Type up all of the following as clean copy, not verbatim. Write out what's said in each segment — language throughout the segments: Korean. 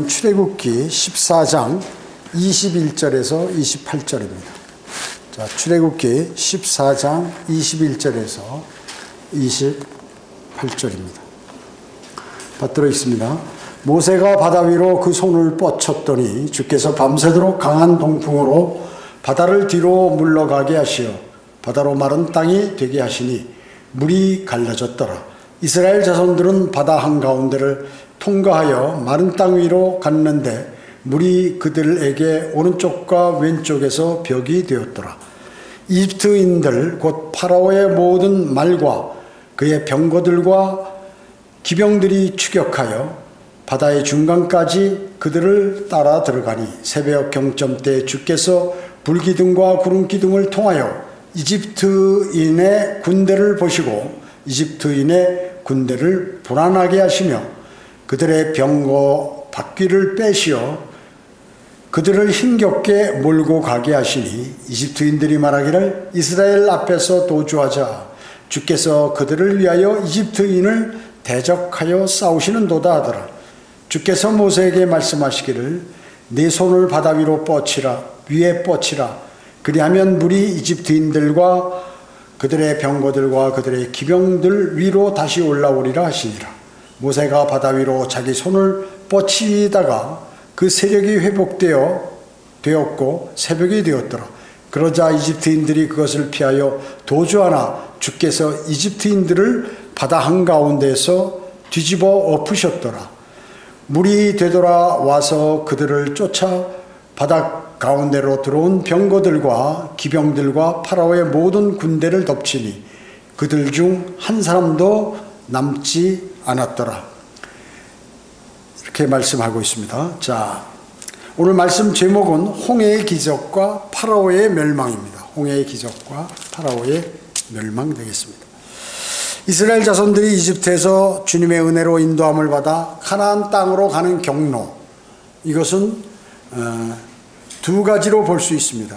출애굽기 14장 21절에서 28절입니다. 자, 출애굽기 14장 21절에서 28절입니다. 받들어 있습니다. 모세가 바다 위로 그 손을 뻗쳤더니 주께서 밤새도록 강한 동풍으로 바다를 뒤로 물러가게 하시어 바다로 마른 땅이 되게 하시니 물이 갈라졌더라. 이스라엘 자손들은 바다 한가운데를 통과하여 마른 땅 위로 갔는데 물이 그들에게 오른쪽과 왼쪽에서 벽이 되었더라. 이집트인들 곧 파라오의 모든 말과 그의 병거들과 기병들이 추격하여 바다의 중간까지 그들을 따라 들어가니 새벽 경점때 주께서 불기둥과 구름기둥을 통하여 이집트인의 군대를 보시고 이집트인의 군대를 불안하게 하시며 그들의 병거 바퀴를 빼시어 그들을 힘겹게 몰고 가게 하시니 이집트인들이 말하기를 이스라엘 앞에서 도주하자. 주께서 그들을 위하여 이집트인을 대적하여 싸우시는도다 하더라. 주께서 모세에게 말씀하시기를 네 손을 바다 위로 뻗치라. 위에 뻗치라. 그리하면 물이 이집트인들과 그들의 병거들과 그들의 기병들 위로 다시 올라오리라 하시니라. 모세가 바다 위로 자기 손을 뻗치다가 그 세력이 회복되었고 새벽이 되었더라. 그러자 이집트인들이 그것을 피하여 도주하나 주께서 이집트인들을 바다 한가운데에서 뒤집어 엎으셨더라. 물이 되돌아와서 그들을 쫓아 바다 가운데로 들어온 병거들과 기병들과 파라오의 모든 군대를 덮치니 그들 중 한 사람도 남지 않았더라. 이렇게 말씀하고 있습니다. 자, 오늘 말씀 제목은 홍해의 기적과 파라오의 멸망입니다. 홍해의 기적과 파라오의 멸망 되겠습니다. 이스라엘 자손들이 이집트에서 주님의 은혜로 인도함을 받아 가나안 땅으로 가는 경로, 이것은 두 가지로 볼 수 있습니다.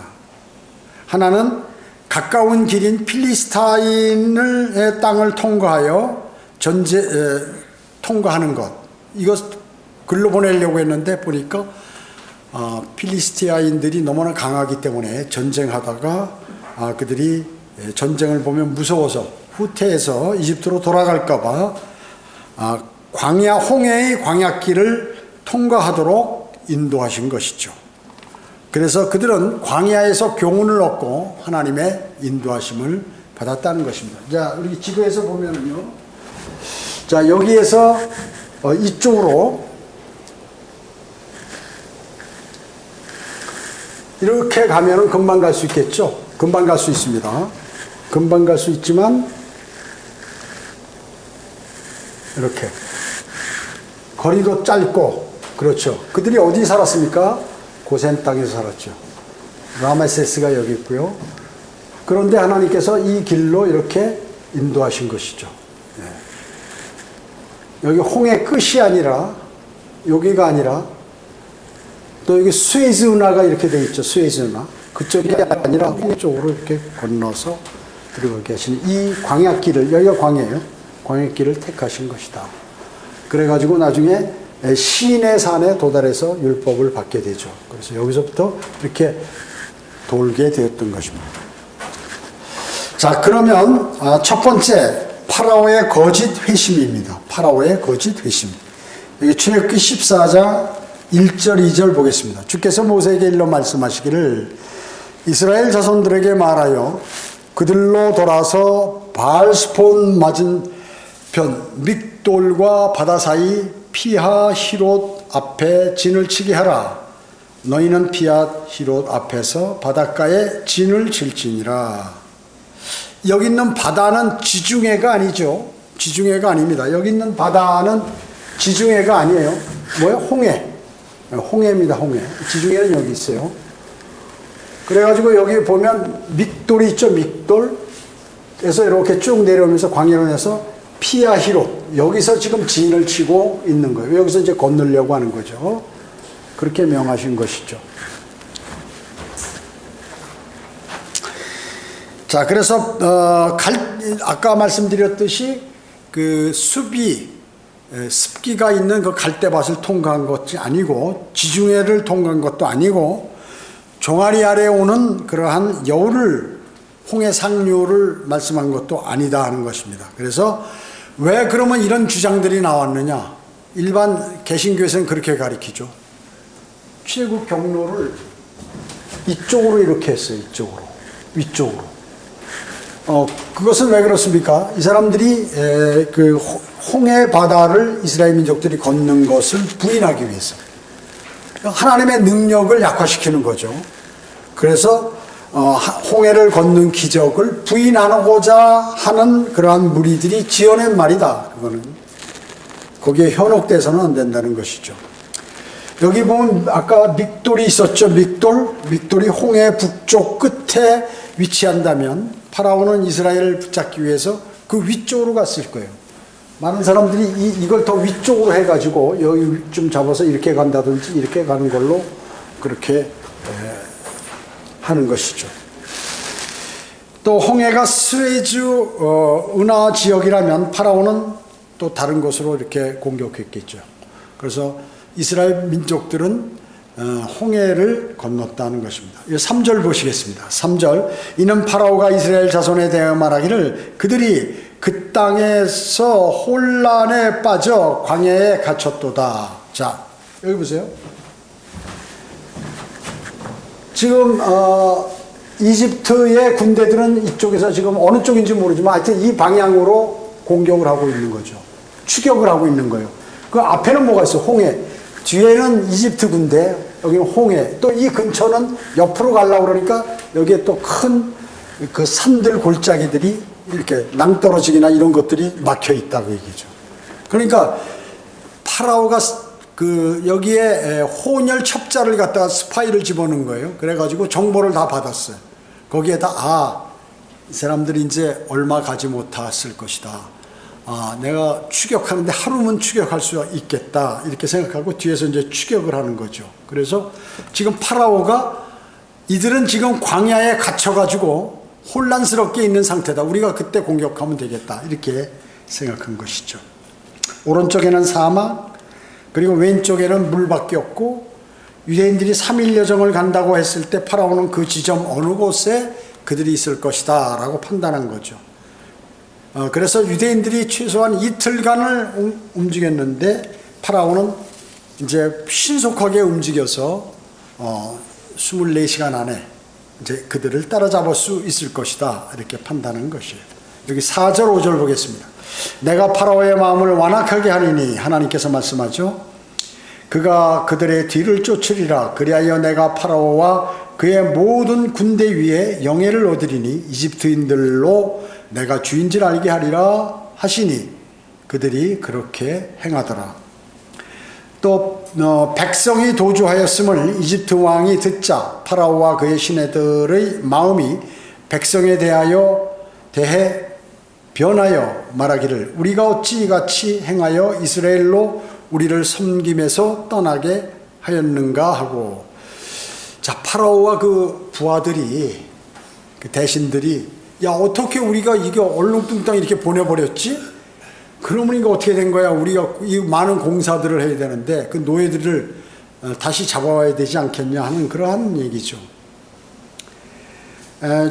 하나는 가까운 길인 필리스타인의 땅을 통과하여 통과하는 것, 이것 글로 보내려고 했는데 보니까 필리스티아인들이 너무나 강하기 때문에 전쟁하다가 그들이 전쟁을 보면 무서워서 후퇴해서 이집트로 돌아갈까봐 홍해의 광야길을 통과하도록 인도하신 것이죠. 그래서 그들은 광야에서 교훈을 얻고 하나님의 인도하심을 받았다는 것입니다. 자, 우리 지도에서 보면은요. 자, 여기에서 이쪽으로 이렇게 가면은 금방 갈 수 있겠죠? 금방 갈 수 있습니다. 금방 갈 수 있지만 이렇게 거리도 짧고, 그렇죠. 그들이 어디 살았습니까? 고센 땅에서 살았죠. 라메세스가 여기 있고요. 그런데 하나님께서 이 길로 이렇게 인도하신 것이죠. 여기 홍해 끝이 아니라, 여기가 아니라, 또 여기 수에즈 운하가 이렇게 되어 있죠. 수에즈 운하. 그쪽이 아니라 홍해 쪽으로 이렇게 건너서 들어가게 하시는 이 광야길을, 여기가 광야예요. 광야길을 택하신 것이다. 그래가지고 나중에 시내 산에 도달해서 율법을 받게 되죠. 그래서 여기서부터 이렇게 돌게 되었던 것입니다. 자, 그러면 첫 번째 파라오의 거짓 회심입니다. 파라오의 거짓 회심. 여기 출애굽기 14장 1절 2절 보겠습니다. 주께서 모세에게 일러 말씀하시기를 이스라엘 자손들에게 말하여 그들로 돌아서 바알스폰 맞은 편 믹돌과 바다 사이 피하 히롯 앞에 진을 치게 하라. 너희는 피하 히롯 앞에서 바닷가에 진을 칠지니라. 여기 있는 바다는 지중해가 아니죠. 지중해가 아닙니다. 여기 있는 바다는 지중해가 아니에요. 뭐예요? 홍해. 홍해입니다. 홍해. 지중해는 여기 있어요. 그래가지고 여기 보면 믹돌이 있죠. 믹돌에서 이렇게 쭉 내려오면서 광야로 해서 피하히롯, 여기서 지금 진을 치고 있는 거예요. 여기서 이제 건너려고 하는 거죠. 그렇게 명하신 것이죠. 자, 그래서 아까 말씀드렸듯이 그 수비 습기가 있는 그 갈대밭을 통과한 것이 아니고 지중해를 통과한 것도 아니고 종아리 아래에 오는 그러한 여우를 홍해 상류를 말씀한 것도 아니다 하는 것입니다. 그래서 왜 그러면 이런 주장들이 나왔느냐? 일반 개신교에서는 그렇게 가르치죠. 출애굽 경로를 이쪽으로 이렇게 했어요. 이쪽으로. 위쪽으로. 그것은 왜 그렇습니까? 이 사람들이 그 홍해 바다를 이스라엘 민족들이 걷는 것을 부인하기 위해서 하나님의 능력을 약화시키는 거죠. 그래서 홍해를 걷는 기적을 부인하고자 하는 그러한 무리들이 지어낸 말이다. 그거는 거기에 현혹돼서는 안 된다는 것이죠. 여기 보면 아까 믹돌이 있었죠. 믹돌이 홍해 북쪽 끝에 위치한다면 파라오는 이스라엘을 붙잡기 위해서 그 위쪽으로 갔을 거예요. 많은 사람들이 이걸 더 위쪽으로 해가지고 여기 좀 잡아서 이렇게 간다든지 이렇게 가는 걸로 그렇게 하는 것이죠. 또 홍해가 스웨즈 운하 지역이라면 파라오는 또 다른 곳으로 이렇게 공격했겠죠. 그래서 이스라엘 민족들은 홍해를 건넜다는 것입니다. 3절 보시겠습니다. 3절 이는 파라오가 이스라엘 자손에 대하여 말하기를 그들이 그 땅에서 혼란에 빠져 광야에 갇혔도다. 자, 여기 보세요. 지금 이집트의 군대들은 이쪽에서 지금 어느 쪽인지 모르지만 하여튼 이 방향으로 공격을 하고 있는 거죠. 추격을 하고 있는 거예요. 그 앞에는 뭐가 있어? 홍해. 뒤에는 이집트 군대, 여기는 홍해. 또 이 근처는 옆으로 가려고 그러니까 여기에 또 큰 그 산들 골짜기들이 이렇게 낭떠러지기나 이런 것들이 막혀 있다고 얘기죠. 그러니까 파라오가 그 여기에 혼혈 첩자를 갖다가 스파이를 집어넣은 거예요. 그래가지고 정보를 다 받았어요. 거기에다 이 사람들이 이제 얼마 가지 못했을 것이다. 내가 추격하는데 하루면 추격할 수 있겠다. 이렇게 생각하고 뒤에서 이제 추격을 하는 거죠. 그래서 지금 파라오가 이들은 지금 광야에 갇혀가지고 혼란스럽게 있는 상태다. 우리가 그때 공격하면 되겠다. 이렇게 생각한 것이죠. 오른쪽에는 사막, 그리고 왼쪽에는 물밖에 없고 유대인들이 3일 여정을 간다고 했을 때 파라오는 그 지점 어느 곳에 그들이 있을 것이다 라고 판단한 거죠. 그래서 유대인들이 최소한 이틀간을 움직였는데 파라오는 이제 신속하게 움직여서 24시간 안에 이제 그들을 따라잡을 수 있을 것이다 이렇게 판단한 것이에요. 여기 4절 5절 보겠습니다. 내가 파라오의 마음을 완악하게 하리니 하나님께서 말씀하죠. 그가 그들의 뒤를 쫓으리라. 그리하여 내가 파라오와 그의 모든 군대 위에 영예를 얻으리니 이집트인들로 내가 주인줄 알게 하리라 하시니 그들이 그렇게 행하더라. 또 백성이 도주하였음을 이집트 왕이 듣자 파라오와 그의 시내들의 마음이 백성에 대해 변하여 말하기를 우리가 어찌 이같이 행하여 이스라엘로 우리를 섬김에서 떠나게 하였는가 하고. 자, 파라오와 그 부하들이 그 대신들이 야 어떻게 우리가 이게 얼렁뚱땅 이렇게 보내버렸지? 그러면 이거 어떻게 된 거야? 우리가 이 많은 공사들을 해야 되는데 그 노예들을 다시 잡아와야 되지 않겠냐 하는 그러한 얘기죠.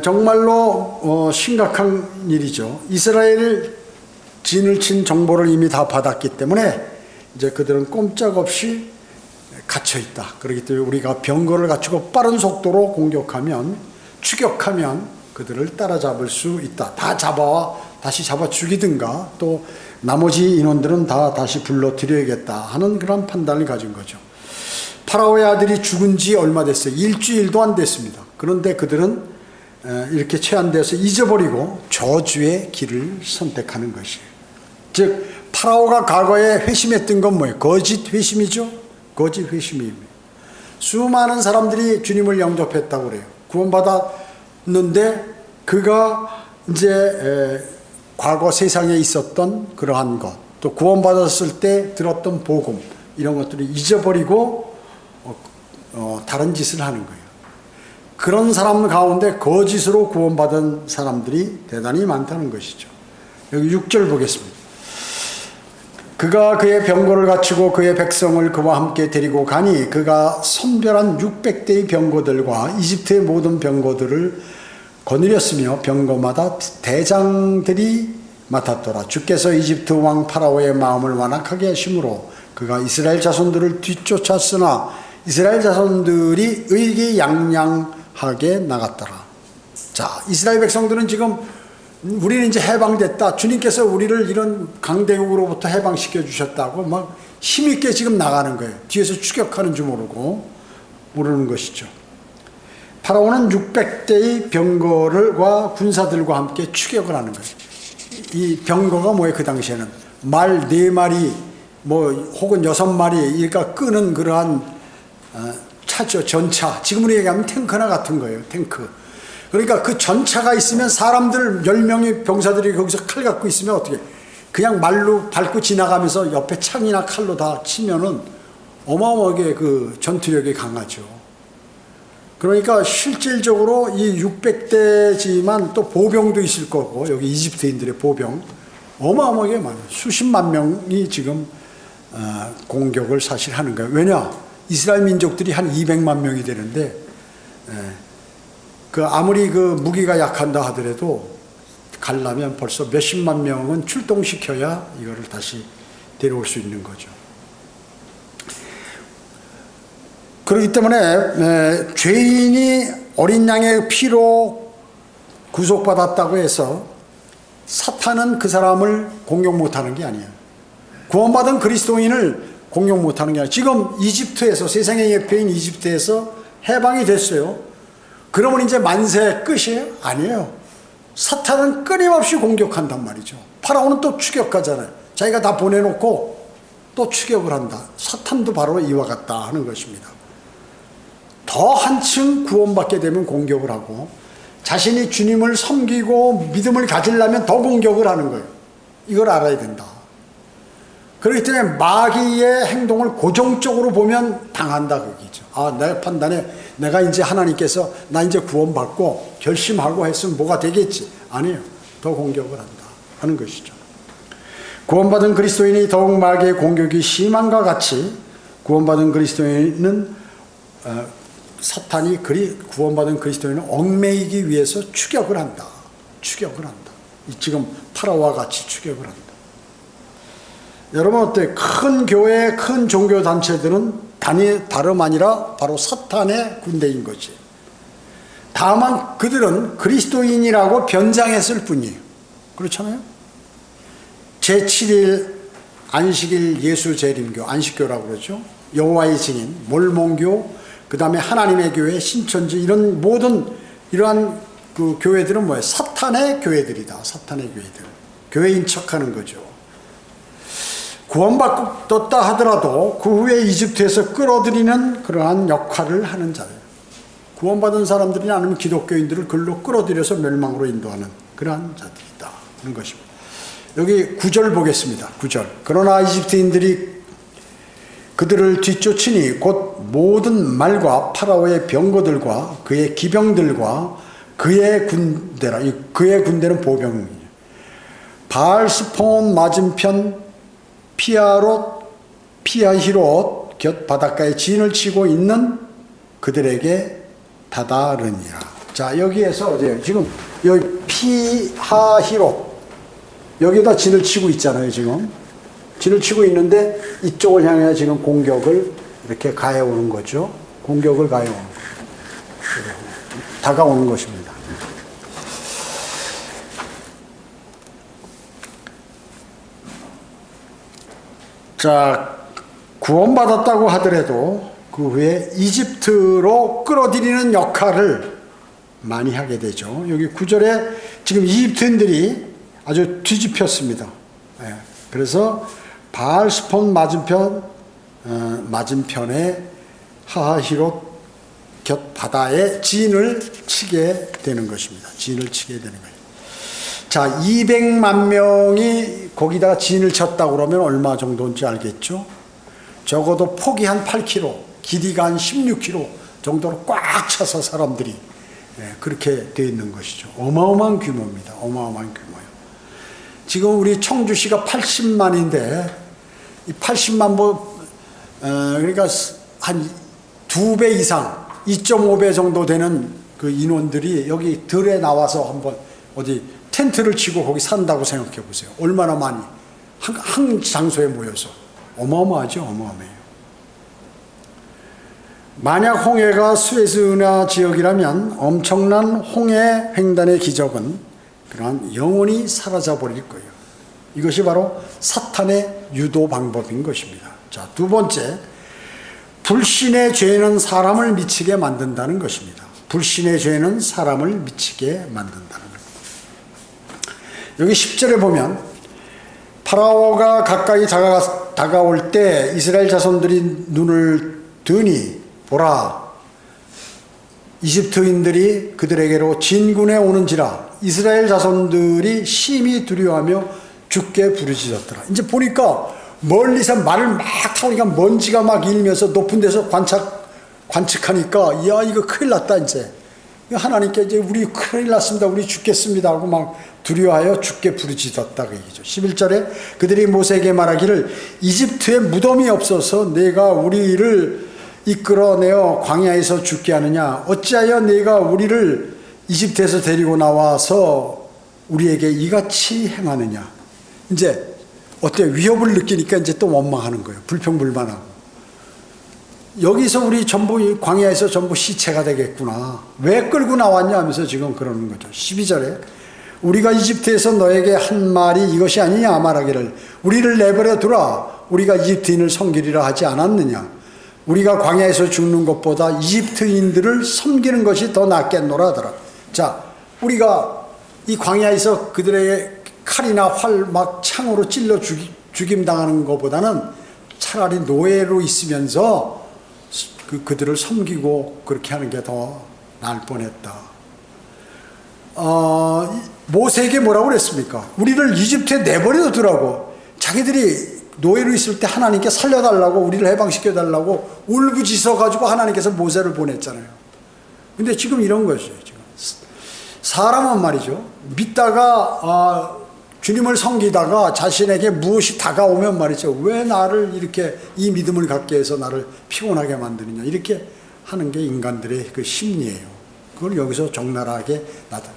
정말로 심각한 일이죠. 이스라엘 진을 친 정보를 이미 다 받았기 때문에 이제 그들은 꼼짝없이 갇혀 있다. 그렇기 때문에 우리가 병거를 갖추고 빠른 속도로 공격하면 추격하면 그들을 따라잡을 수 있다. 다 잡아와 다시 잡아 죽이든가 또 나머지 인원들은 다 다시 불러들여야겠다 하는 그런 판단을 가진 거죠. 파라오의 아들이 죽은 지 얼마 됐어요? 일주일도 안 됐습니다. 그런데 그들은 이렇게 체한돼서 잊어버리고 저주의 길을 선택하는 것이에요. 즉 파라오가 과거에 회심했던 건 뭐예요? 거짓 회심이죠. 거짓 회심입니다. 수많은 사람들이 주님을 영접했다고 그래요. 구원받았는데 그가 이제 과거 세상에 있었던 그러한 것, 또 구원받았을 때 들었던 복음 이런 것들을 잊어버리고 다른 짓을 하는 거예요. 그런 사람 가운데 거짓으로 구원받은 사람들이 대단히 많다는 것이죠. 여기 6절 보겠습니다. 그가 그의 병거를 갖추고 그의 백성을 그와 함께 데리고 가니 그가 선별한 600대의 병거들과 이집트의 모든 병거들을 거느렸으며 병거마다 대장들이 맡았더라. 주께서 이집트 왕 파라오의 마음을 완악하게 하심으로 그가 이스라엘 자손들을 뒤쫓았으나 이스라엘 자손들이 의기양양하게 나갔더라. 자, 이스라엘 백성들은 지금 우리는 이제 해방됐다. 주님께서 우리를 이런 강대국으로부터 해방시켜 주셨다고 막 힘있게 지금 나가는 거예요. 뒤에서 추격하는 줄 모르는 것이죠. 파라오는 600대의 병거를과 군사들과 함께 추격을 하는 거예요. 이 병거가 뭐예요? 그 당시에는 말 4마리 뭐 혹은 6마리 그러니까 끄는 그러한 차죠. 전차. 지금으로 얘기하면 탱크나 같은 거예요. 탱크. 그러니까 그 전차가 있으면 사람들 10명의 병사들이 거기서 칼 갖고 있으면 어떻게 그냥 말로 밟고 지나가면서 옆에 창이나 칼로 다 치면은 어마어마하게 그 전투력이 강하죠. 그러니까 실질적으로 이 600대지만 또 보병도 있을 거고 여기 이집트인들의 보병 어마어마하게 많아요. 수십만 명이 지금 공격을 사실 하는 거예요. 왜냐? 이스라엘 민족들이 한 200만 명이 되는데 그 아무리 그 무기가 약한다 하더라도 가려면 벌써 몇십만 명은 출동시켜야 이거를 다시 데려올 수 있는 거죠. 그렇기 때문에 죄인이 어린 양의 피로 구속받았다고 해서 사탄은 그 사람을 공격 못하는 게 아니에요. 구원받은 그리스도인을 공격 못하는 게 아니에요. 지금 이집트에서 세상의 예표인 이집트에서 해방이 됐어요. 그러면 이제 만세 끝이에요? 아니에요. 사탄은 끊임없이 공격한단 말이죠. 파라오는 또 추격하잖아요. 자기가 다 보내놓고 또 추격을 한다. 사탄도 바로 이와 같다 하는 것입니다. 더 한층 구원받게 되면 공격을 하고 자신이 주님을 섬기고 믿음을 가지려면 더 공격을 하는 거예요. 이걸 알아야 된다. 그렇기 때문에 마귀의 행동을 고정적으로 보면 당한다 그기죠. 아, 내 판단에 내가 이제 하나님께서 나 이제 구원받고 결심하고 했으면 뭐가 되겠지. 아니에요. 더 공격을 한다 하는 것이죠. 구원받은 그리스도인이 더욱 마귀의 공격이 심한과 같이 구원받은 그리스도인은 사탄이 구원받은 그리스도인을 얽매이기 위해서 추격을 한다. 추격을 한다. 지금 파라오와 같이 추격을 한다. 여러분 어때요? 큰 교회, 큰 종교단체들은 다름 아니라 바로 사탄의 군대인 거지. 다만 그들은 그리스도인이라고 변장했을 뿐이에요. 그렇잖아요? 제7일 안식일 예수재림교, 안식교라고 그러죠. 여호와의 증인, 몰몬교, 그 다음에 하나님의 교회, 신천지 이런 모든 이러한 그 교회들은 뭐예요? 사탄의 교회들이다. 사탄의 교회들. 교회인 척하는 거죠. 구원받았다 하더라도 그 후에 이집트에서 끌어들이는 그러한 역할을 하는 자예요. 구원받은 사람들이 아니면 기독교인들을 글로 끌어들여서 멸망으로 인도하는 그러한 자들이다 하는 것입니다. 여기 9절 보겠습니다. 9절. 그러나 이집트인들이 그들을 뒤쫓으니 곧 모든 말과 파라오의 병거들과 그의 기병들과 그의 군대라. 그의 군대는 보병이에요. 바알스폰 맞은편 피아히롯 곁 바닷가에 진을 치고 있는 그들에게 다다르니라. 자, 여기에서 어디에요? 지금 여기 피하히롯 여기다 진을 치고 있잖아요. 지금 진을 치고 있는데 이쪽을 향해 지금 공격을 이렇게 가해오는 거죠. 공격을 가해오는 다가오는 것입니다. 자, 구원받았다고 하더라도 그 후에 이집트로 끌어들이는 역할을 많이 하게 되죠. 여기 9절에 지금 이집트인들이 아주 뒤집혔습니다. 그래서 바알스폰 맞은편에 하하히롯 곁 바다에 진을 치게 되는 것입니다. 진을 치게 되는 거예요. 자, 200만 명이 거기다가 진을 쳤다고 그러면 얼마 정도인지 알겠죠? 적어도 폭이 한 8km, 길이가 한 16km 정도로 꽉 차서 사람들이 그렇게 되어 있는 것이죠. 어마어마한 규모입니다. 어마어마한 규모예요. 지금 우리 청주시가 80만인데 이 80만 그러니까 한 2배 이상, 2.5배 정도 되는 그 인원들이 여기 들에 나와서 한번 어디 텐트를 치고 거기 산다고 생각해 보세요. 얼마나 많이 한 장소에 모여서 어마어마하죠. 어마어마해요. 만약 홍해가 수에즈 운하 지역이라면 엄청난 홍해 횡단의 기적은 그러한 영원히 사라져 버릴 거예요. 이것이 바로 사탄의 유도 방법인 것입니다. 자, 두 번째, 불신의 죄는 사람을 미치게 만든다는 것입니다. 불신의 죄는 사람을 미치게 만든다는 겁니다. 여기 10절에 보면 파라오가 가까이 다가올 때 이스라엘 자손들이 눈을 드니 보라, 이집트인들이 그들에게로 진군해 오는지라. 이스라엘 자손들이 심히 두려워하며 주께 부르짖었더라. 이제 보니까 멀리서 말을 막 타오니까 먼지가 막 일면서 높은 데서 관측하니까 야, 이거 큰일 났다. 이제 하나님께 이제 우리 큰일 났습니다, 우리 죽겠습니다 하고 막 두려워하여 주께 부르짖었다 그 얘기죠. 11절에 그들이 모세에게 말하기를 이집트에 무덤이 없어서 내가 우리를 이끌어내어 광야에서 죽게 하느냐. 어찌하여 내가 우리를 이집트에서 데리고 나와서 우리에게 이같이 행하느냐. 이제 어때요? 위협을 느끼니까 이제 또 원망하는 거예요. 불평불만하고. 여기서 우리 전부 광야에서 전부 시체가 되겠구나. 왜 끌고 나왔냐 하면서 지금 그러는 거죠. 12절에 우리가 이집트에서 너에게 한 말이 이것이 아니냐 말하기를 우리를 내버려 두라. 우리가 이집트인을 섬기리라 하지 않았느냐. 우리가 광야에서 죽는 것보다 이집트인들을 섬기는 것이 더 낫겠노라 하더라. 자, 우리가 이 광야에서 그들의 칼이나 활 막 창으로 찔러 죽임당하는 것보다는 차라리 노예로 있으면서 그들을 섬기고 그렇게 하는 게 더 나을 뻔했다. 모세에게 뭐라고 그랬습니까? 우리를 이집트에 내버려 두라고. 자기들이 노예로 있을 때 하나님께 살려달라고, 우리를 해방시켜달라고 울부짖어가지고 하나님께서 모세를 보냈잖아요. 근데 지금 이런 것이에요. 지금 사람은 말이죠, 믿다가 주님을 섬기다가 자신에게 무엇이 다가오면 말이죠, 왜 나를 이렇게 이 믿음을 갖게 해서 나를 피곤하게 만드느냐, 이렇게 하는 게 인간들의 그 심리예요. 그걸 여기서 적나라하게 나타나.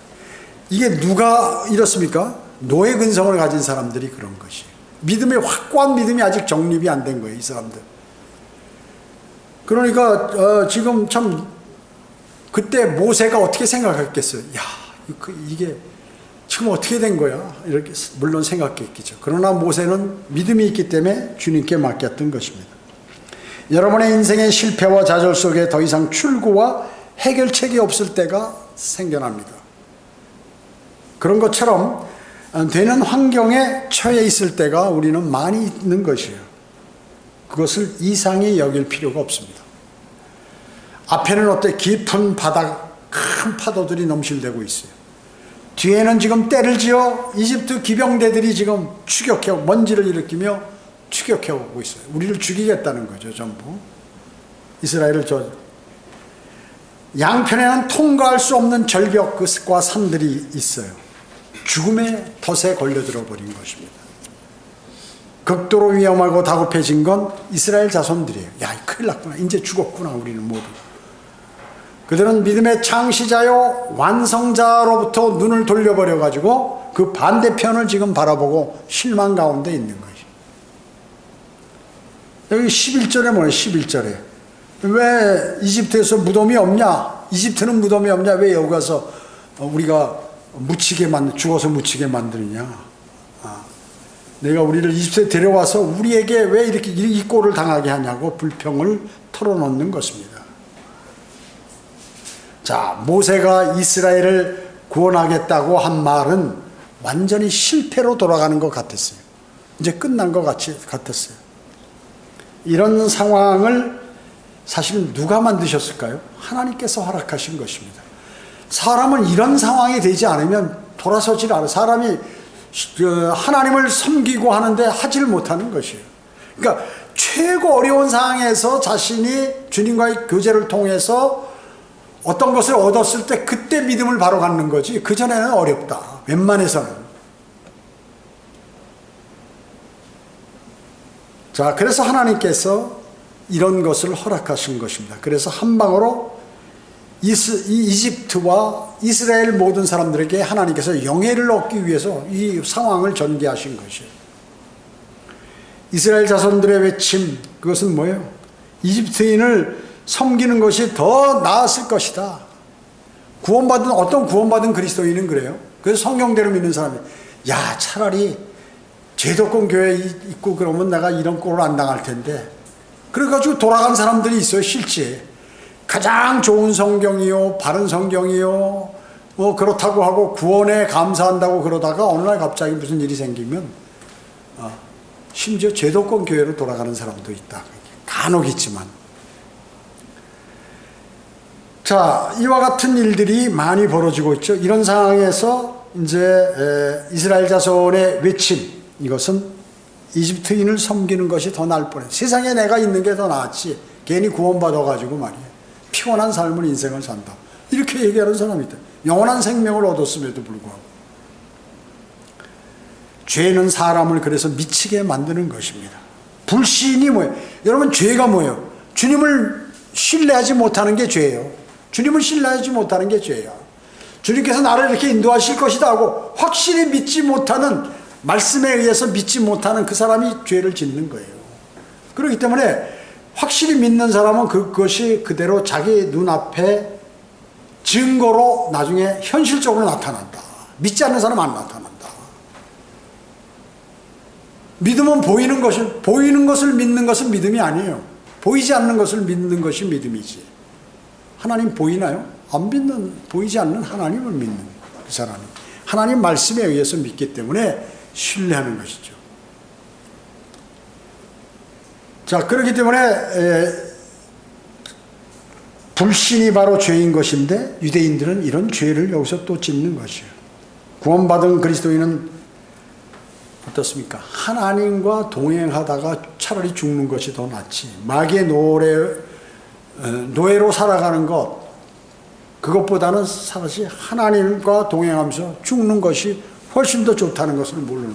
이게 누가 이렇습니까? 노예 근성을 가진 사람들이 그런 것이에요. 믿음의 확고한 믿음이 아직 정립이 안 된 거예요, 이 사람들. 그러니까 지금 참 그때 모세가 어떻게 생각했겠어요? 야, 이게 지금 어떻게 된 거야? 이렇게 물론 생각했겠죠. 그러나 모세는 믿음이 있기 때문에 주님께 맡겼던 것입니다. 여러분의 인생의 실패와 좌절 속에 더 이상 출구와 해결책이 없을 때가 생겨납니다. 그런 것처럼 되는 환경에 처해 있을 때가 우리는 많이 있는 것이에요. 그것을 이상히 여길 필요가 없습니다. 앞에는 어때? 깊은 바다, 큰 파도들이 넘실대고 있어요. 뒤에는 지금 때를 지어 이집트 기병대들이 지금 추격해, 먼지를 일으키며 추격해 오고 있어요. 우리를 죽이겠다는 거죠, 전부. 이스라엘을 양편에는 통과할 수 없는 절벽과 산들이 있어요. 죽음의 덫에 걸려들어 버린 것입니다. 극도로 위험하고 다급해진 건 이스라엘 자손들이에요. 야, 큰일 났구나. 이제 죽었구나, 우리는 모두. 그들은 믿음의 창시자요 완성자로부터 눈을 돌려버려가지고 그 반대편을 지금 바라보고 실망 가운데 있는 것이죠. 여기 11절에 뭐예요? 11절에 왜 이집트에서 무덤이 없냐? 이집트는 무덤이 없냐? 왜 여기 가서 우리가 죽어서 묻히게 만드느냐? 내가 우리를 이집트에 데려와서 우리에게 왜 이렇게 이 꼴을 당하게 하냐고 불평을 털어놓는 것입니다. 자, 모세가 이스라엘을 구원하겠다고 한 말은 완전히 실패로 돌아가는 것 같았어요. 이제 끝난 것 같았어요. 이런 상황을 사실은 누가 만드셨을까요? 하나님께서 허락하신 것입니다. 사람은 이런 상황이 되지 않으면 돌아서질 않아요. 사람이 하나님을 섬기고 하는데 하지를 못하는 것이에요. 그러니까 최고 어려운 상황에서 자신이 주님과의 교제를 통해서 어떤 것을 얻었을 때 그때 믿음을 바로 갖는 거지, 그전에는 어렵다, 웬만해서는. 자, 그래서 하나님께서 이런 것을 허락하신 것입니다. 그래서 한 방으로 이집트와 이스라엘 모든 사람들에게 하나님께서 영예를 얻기 위해서 이 상황을 전개하신 것이에요. 이스라엘 자손들의 외침, 그것은 뭐예요? 이집트인을 섬기는 것이 더 나았을 것이다. 어떤 구원받은 그리스도인은 그래요. 그래서 성경대로 믿는 사람이, 야, 차라리 제도권 교회에 있고 그러면 내가 이런 꼴을 안 당할 텐데. 그래가지고 돌아간 사람들이 있어요, 실제. 가장 좋은 성경이요, 바른 성경이요, 그렇다고 하고 구원에 감사한다고 그러다가 어느 날 갑자기 무슨 일이 생기면, 심지어 제도권 교회로 돌아가는 사람도 있다. 간혹 있지만. 자, 이와 같은 일들이 많이 벌어지고 있죠. 이런 상황에서 이제 이스라엘 자손의 외침, 이것은 이집트인을 섬기는 것이 더 나을 뻔해. 세상에 내가 있는 게 더 낫지. 괜히 구원받아가지고 말이야. 피곤한 삶을 인생을 산다. 이렇게 얘기하는 사람이 있다. 영원한 생명을 얻었음에도 불구하고. 죄는 사람을 그래서 미치게 만드는 것입니다. 불신이 뭐예요? 여러분, 죄가 뭐예요? 주님을 신뢰하지 못하는 게 죄예요. 주님을 신뢰하지 못하는 게 죄야. 주님께서 나를 이렇게 인도하실 것이다 하고 확실히 믿지 못하는, 말씀에 의해서 믿지 못하는 그 사람이 죄를 짓는 거예요. 그렇기 때문에 확실히 믿는 사람은 그것이 그대로 자기 눈앞에 증거로 나중에 현실적으로 나타난다. 믿지 않는 사람은 안 나타난다. 믿음은 보이는 것을 믿는 것은 믿음이 아니에요. 보이지 않는 것을 믿는 것이 믿음이지. 하나님 보이나요? 보이지 않는 하나님을 믿는 그 사람이. 하나님 말씀에 의해서 믿기 때문에 신뢰하는 것이죠. 자, 그렇기 때문에 불신이 바로 죄인 것인데 유대인들은 이런 죄를 여기서 또 짓는 것이에요. 구원받은 그리스도인은 어떻습니까? 하나님과 동행하다가 차라리 죽는 것이 더 낫지. 마귀의 노예로 살아가는 것, 그것보다는 사실 하나님과 동행하면서 죽는 것이 훨씬 더 좋다는 것을 모르는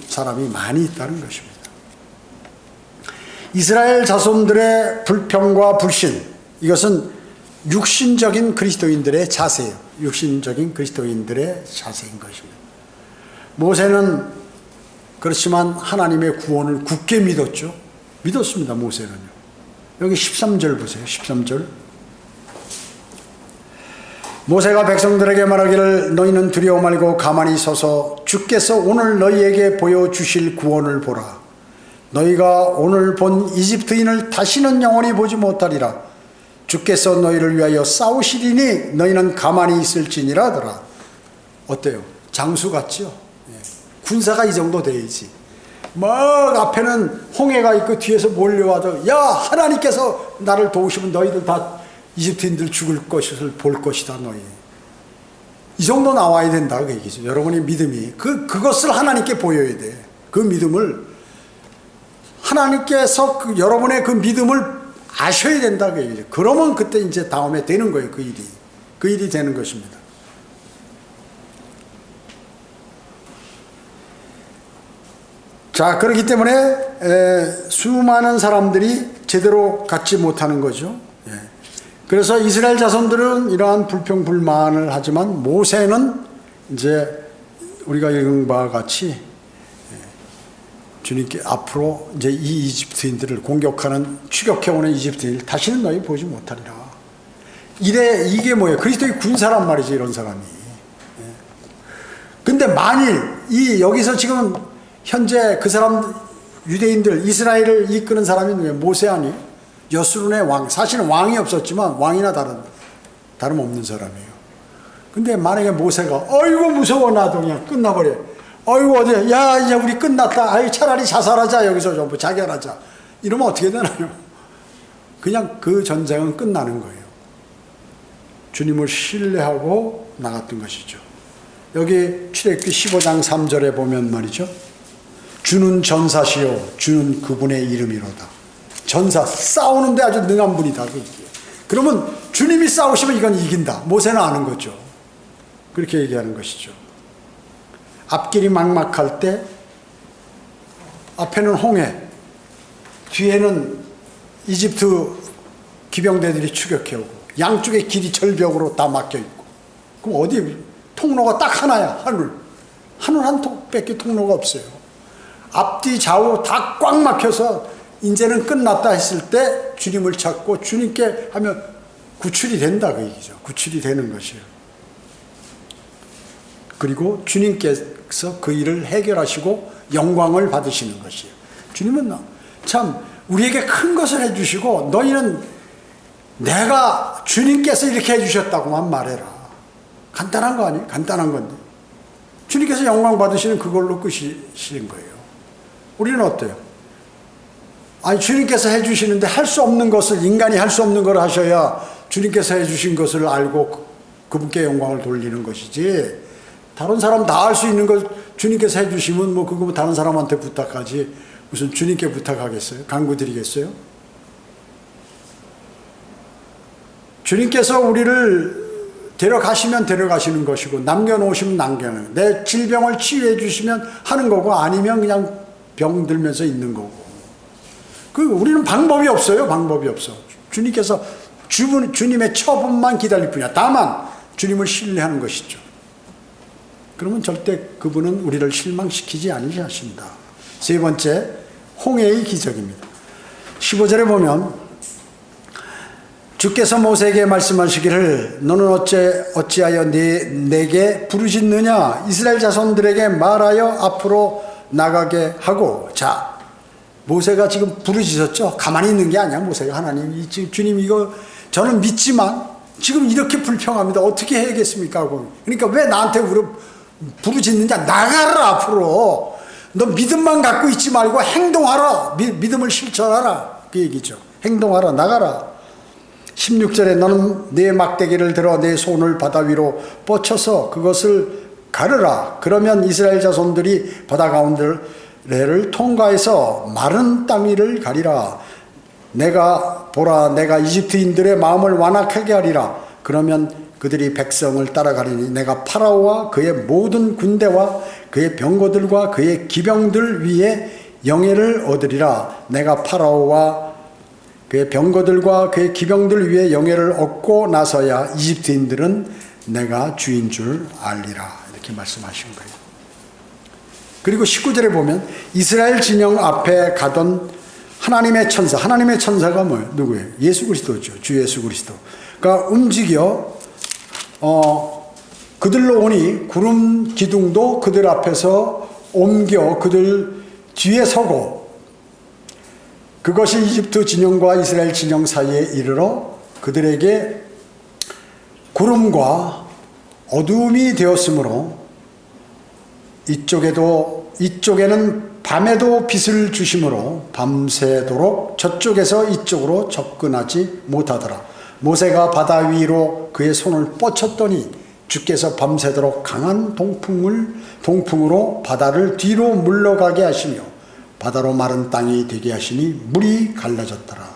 사람이 많이 있다는 것입니다. 이스라엘 자손들의 불평과 불신, 이것은 육신적인 그리스도인들의 자세예요. 육신적인 그리스도인들의 자세인 것입니다. 모세는 그렇지만 하나님의 구원을 굳게 믿었죠. 믿었습니다, 모세는요. 여기 13절 보세요. 13절. 모세가 백성들에게 말하기를 너희는 두려워 말고 가만히 서서 주께서 오늘 너희에게 보여주실 구원을 보라. 너희가 오늘 본 이집트인을 다시는 영원히 보지 못하리라. 주께서 너희를 위하여 싸우시리니 너희는 가만히 있을지니라 하더라. 어때요? 장수 같죠? 군사가 이 정도 돼야지. 막 앞에는 홍해가 있고 뒤에서 몰려와도, 야, 하나님께서 나를 도우시면 너희들 다 이집트인들 죽을 것을 볼 것이다, 너희. 이 정도 나와야 된다, 그 얘기죠. 여러분의 믿음이. 그것을 하나님께 보여야 돼. 그 믿음을, 하나님께서 여러분의 그 믿음을 아셔야 된다, 그 얘기죠. 그러면 그때 이제 다음에 되는 거예요, 그 일이. 그 일이 되는 것입니다. 자, 그렇기 때문에 수많은 사람들이 제대로 갖지 못하는 거죠. 그래서 이스라엘 자손들은 이러한 불평불만을 하지만 모세는 이제 우리가 읽은 바와 같이 주님께 앞으로 이제 이 이집트인들을 공격하는, 추격해오는 이집트인을 다시는 너희 보지 못하리라. 이게 뭐예요? 그리스도의 군사란 말이죠, 이런 사람이. 근데 만일 여기서 지금 현재 그 사람, 유대인들, 이스라엘을 이끄는 사람이 누구예요? 모세 아니에요? 여수론의 왕. 사실은 왕이 없었지만 왕이나 다름없는 사람이에요. 근데 만약에 모세가, 어이구 무서워, 나도 그냥 끝나버려. 어이구 어디, 야, 이제 우리 끝났다. 아이, 차라리 자살하자, 여기서 전부 자결하자. 이러면 어떻게 되나요? 그냥 그 전쟁은 끝나는 거예요. 주님을 신뢰하고 나갔던 것이죠. 여기 출애굽기 15장 3절에 보면 말이죠. 주는 전사시요 주는 그분의 이름이로다. 전사, 싸우는데 아주 능한 분이다. 그러면 주님이 싸우시면 이건 이긴다. 모세는 아는 거죠. 그렇게 얘기하는 것이죠. 앞길이 막막할 때 앞에는 홍해, 뒤에는 이집트 기병대들이 추격해오고 양쪽에 길이 절벽으로 다 막혀있고, 그럼 어디 통로가 딱 하나야. 하늘 한 통밖에 통로가 없어요. 앞뒤 좌우 다 꽉 막혀서 이제는 끝났다 했을 때 주님을 찾고 주님께 하면 구출이 된다, 그 얘기죠. 구출이 되는 것이에요. 그리고 주님께서 그 일을 해결하시고 영광을 받으시는 것이에요. 주님은 참 우리에게 큰 것을 해주시고, 너희는 내가 주님께서 이렇게 해주셨다고만 말해라. 간단한 거 아니에요? 간단한 건데 주님께서 영광 받으시는 그걸로 끝이신 거예요. 우리는 어때요? 아니, 주님께서 해주시는데 할 수 없는 것을, 인간이 할 수 없는 걸 하셔야 주님께서 해주신 것을 알고 그분께 영광을 돌리는 것이지, 다른 사람 다 할 수 있는 걸 주님께서 해주시면 뭐 그거 다른 사람한테 부탁하지 무슨 주님께 부탁하겠어요? 간구드리겠어요? 주님께서 우리를 데려가시면 데려가시는 것이고, 남겨놓으시면 남겨놓는, 내 질병을 치유해 주시면 하는 거고, 아니면 그냥 병들면서 있는 거고. 우리는 방법이 없어요. 방법이 없어. 주님께서 주님의 처분만 기다릴 뿐이야. 다만 주님을 신뢰하는 것이죠. 그러면 절대 그분은 우리를 실망시키지 않으십니다. 세 번째, 홍해의 기적입니다. 15절에 보면 주께서 모세에게 말씀하시기를 너는 어찌하여 내게 부르짖느냐, 이스라엘 자손들에게 말하여 앞으로 나가게 하고. 자, 모세가 지금 부르짖었죠. 가만히 있는 게 아니야. 모세가 하나님, 주님 이거 저는 믿지만 지금 이렇게 불평합니다. 어떻게 해야겠습니까? 하고. 그러니까 왜 나한테 부르짖느냐, 나가라 앞으로. 너 믿음만 갖고 있지 말고 행동하라. 믿음을 실천하라, 그 얘기죠. 행동하라, 나가라. 16절에 너는 네 막대기를 들어 내 손을 바다 위로 뻗쳐서 그것을 가르라. 그러면 이스라엘 자손들이 바다 가운데를 통과해서 마른 땅 위를 가리라. 보라, 내가 이집트인들의 마음을 완악하게 하리라. 그러면 그들이 백성을 따라가리니 내가 파라오와 그의 모든 군대와 그의 병거들과 그의 기병들 위에 영예를 얻으리라. 내가 파라오와 그의 병거들과 그의 기병들 위에 영예를 얻고 나서야 이집트인들은 내가 주인 줄 알리라. 이렇게 말씀하신 거예요. 그리고 19절에 보면 이스라엘 진영 앞에 가던 하나님의 천사가 뭐예요? 누구예요? 예수 그리스도죠. 주 예수 그리스도가 움직여 그들로 오니 구름 기둥도 그들 앞에서 옮겨 그들 뒤에 서고, 그것이 이집트 진영과 이스라엘 진영 사이에 이르러 그들에게 구름과 어두움이 되었으므로 이쪽에는 밤에도 빛을 주심으로 밤새도록 저쪽에서 이쪽으로 접근하지 못하더라. 모세가 바다 위로 그의 손을 뻗쳤더니 주께서 밤새도록 강한 동풍으로 바다를 뒤로 물러가게 하시며 바다로 마른 땅이 되게 하시니 물이 갈라졌더라.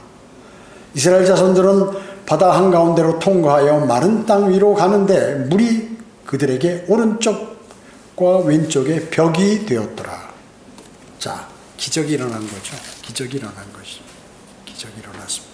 이스라엘 자손들은 바다 한가운데로 통과하여 마른 땅 위로 가는데 물이 그들에게 오른쪽과 왼쪽에 벽이 되었더라. 자, 기적이 일어난 거죠. 기적이 일어났습니다.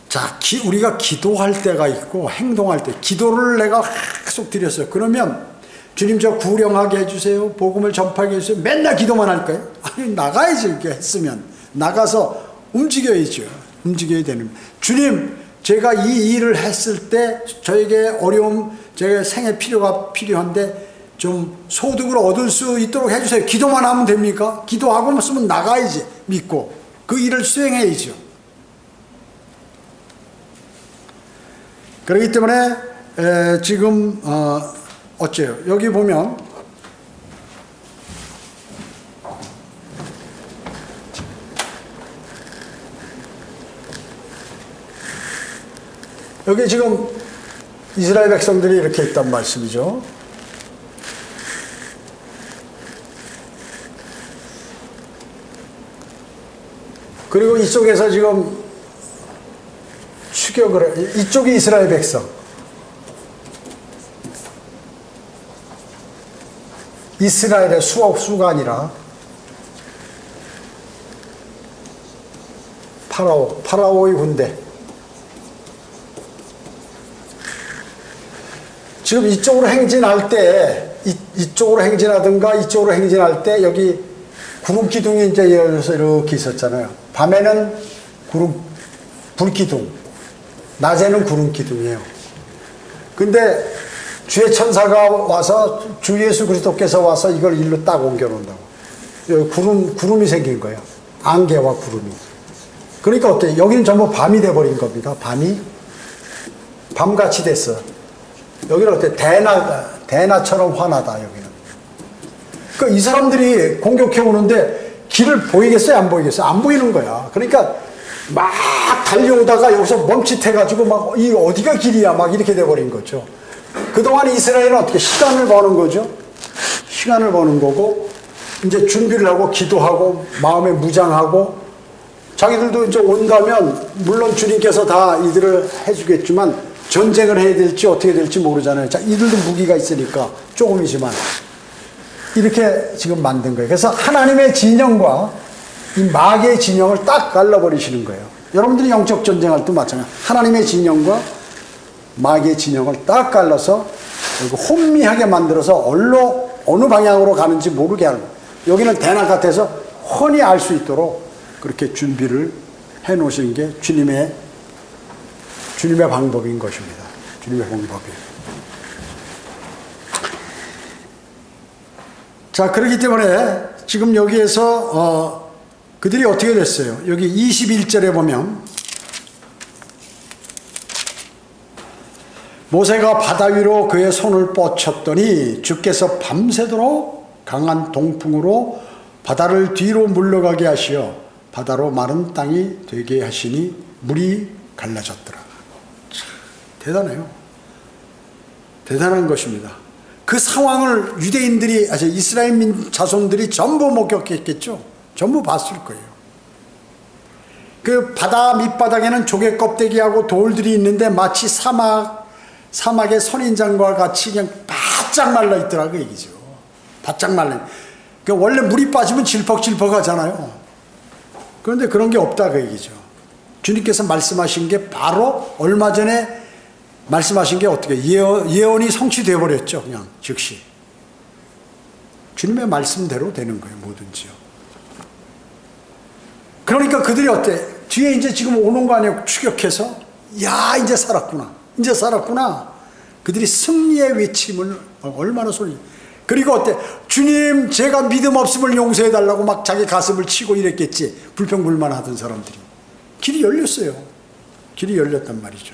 자, 우리가 기도할 때가 있고 행동할 때, 기도를 내가 계속 드렸어요. 그러면 주님 저 구령하게 해주세요, 복음을 전파하게 해주세요, 맨날 기도만 할까요? 아니, 나가야지. 이렇게 했으면 나가서 움직여야죠. 움직여야 되는, 주님 제가 이 일을 했을 때 저에게 어려움, 제가 생애 필요가 필요한데 좀 소득을 얻을 수 있도록 해주세요. 기도만 하면 됩니까? 기도하고 있으면 나가야지. 믿고 그 일을 수행해야죠. 그렇기 때문에 지금 어째요? 여기 보면 여기 지금 이스라엘 백성들이 이렇게 했단 말씀이죠. 그리고 이쪽에서 지금 추격을 해. 이쪽이 이스라엘 백성. 이스라엘의 수가 아니라 파라오의 군대. 지금 이쪽으로 행진할 때, 이쪽으로 행진하든가 이쪽으로 행진할 때 여기 구름 기둥이 이제 열려서 이렇게 있었잖아요. 밤에는 불기둥, 낮에는 구름 기둥이에요. 근데 주의 천사가 와서 주 예수 그리스도께서 와서 이걸 일로 딱 옮겨 놓는다고. 여기 구름이 생긴 거예요. 안개와 구름이. 그러니까 어때요? 여기는 전부 밤이 돼버린 겁니다. 밤같이 됐어. 여기는 어때? 대나처럼 환하다, 여기는. 그러니까 이 사람들이 공격해 오는데 길을 보이겠어요? 안 보이겠어요? 안 보이는 거야. 그러니까 막 달려오다가 여기서 멈칫해가지고 막 이 어디가 길이야? 막 이렇게 돼버린 거죠. 그동안 이스라엘은 어떻게 시간을 버는 거죠? 시간을 버는 거고, 이제 준비를 하고 기도하고 마음에 무장하고 자기들도 이제 온다면 물론 주님께서 다 이들을 해주겠지만 전쟁을 해야 될지 어떻게 될지 모르잖아요. 자, 이들도 무기가 있으니까 조금이지만 이렇게 지금 만든 거예요. 그래서 하나님의 진영과 이 마귀의 진영을 딱 갈라버리시는 거예요. 여러분들이 영적 전쟁할 때 마찬가지예요. 하나님의 진영과 마귀의 진영을 딱 갈라서 혼미하게 만들어서 어느 방향으로 가는지 모르게 하는 거예요. 여기는 대낮 같아서 훤히 알 수 있도록 그렇게 준비를 해 놓으시는 게 주님의 방법인 것입니다. 주님의 방법이에요. 자, 그렇기 때문에 지금 여기에서 그들이 어떻게 됐어요? 여기 21절에 보면 모세가 바다 위로 그의 손을 뻗쳤더니 주께서 밤새도록 강한 동풍으로 바다를 뒤로 물러가게 하시어 바다로 마른 땅이 되게 하시니 물이 갈라졌더라. 참, 대단해요. 대단한 것입니다. 그 상황을 유대인들이, 이스라엘 자손들이 전부 목격했겠죠. 전부 봤을 거예요. 그 바다 밑바닥에는 조개 껍데기하고 돌들이 있는데 마치 사막의 선인장과 같이 그냥 바짝 말라 있더라, 그 얘기죠. 바짝 말라. 그 원래 물이 빠지면 질퍽질퍽 하잖아요. 그런데 그런 게 없다, 그 얘기죠. 주님께서 말씀하신 게 바로 얼마 전에 말씀하신 게 어떻게 예언이 성취되어 버렸죠. 그냥 즉시 주님의 말씀대로 되는 거예요, 뭐든지요. 그러니까 그들이 어때? 뒤에 이제 지금 오는 거 아니에요? 추격해서 야, 이제 살았구나, 이제 살았구나. 그들이 승리의 외침을 얼마나 소리. 그리고 어때? 주님, 제가 믿음 없음을 용서해 달라고 막 자기 가슴을 치고 이랬겠지. 불평불만하던 사람들이. 길이 열렸어요. 길이 열렸단 말이죠.